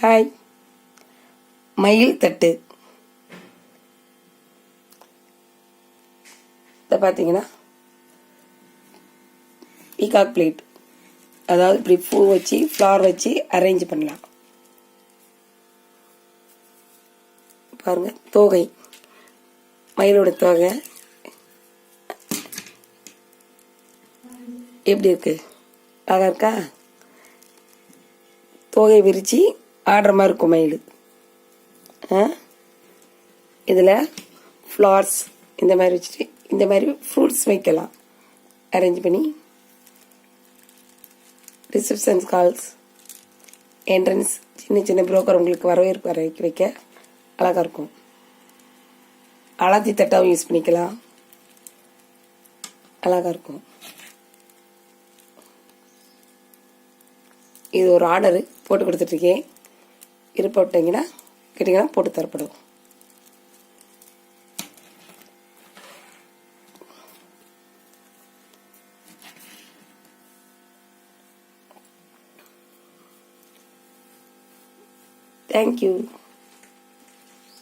Hi. மயில் தட்டு. இதை பார்த்தீங்கன்னா பீகாக் பிளேட், அதாவது இப்படி பூ வச்சு ஃப்ளவர் வச்சு அரேஞ்ச் பண்ணலாம். பாருங்க, தோகை, மயிலோட தோகை எப்படி இருக்கு, அழகா இருக்கா? தோகை விரிச்சு ஆடுற மாதிரி இருக்கும் மயில். இதில் ஃப்ளவர்ஸ் இந்த மாதிரி வச்சுட்டு இந்த மாதிரி ஃப்ரூட்ஸ் வைக்கலாம் அரேஞ்ச் பண்ணி. ரிசப்ஷன்ஸ் கால்ஸ், என்ட்ரன்ஸ், சின்ன சின்ன புரோக்கர் உங்களுக்கு வரவேற்பு அறைக்கு வைக்க அழகாக இருக்கும். அலாத்தி தட்டாவும் யூஸ் பண்ணிக்கலாம், அழகாக இருக்கும். இது ஒரு ஆர்டரு போட்டு கொடுத்துட்ருக்கேன். விருப்பப்பட்டீங்கன்னா கேட்டிங்கன்னா போட்டு தரப்படும். தேங்க்யூ.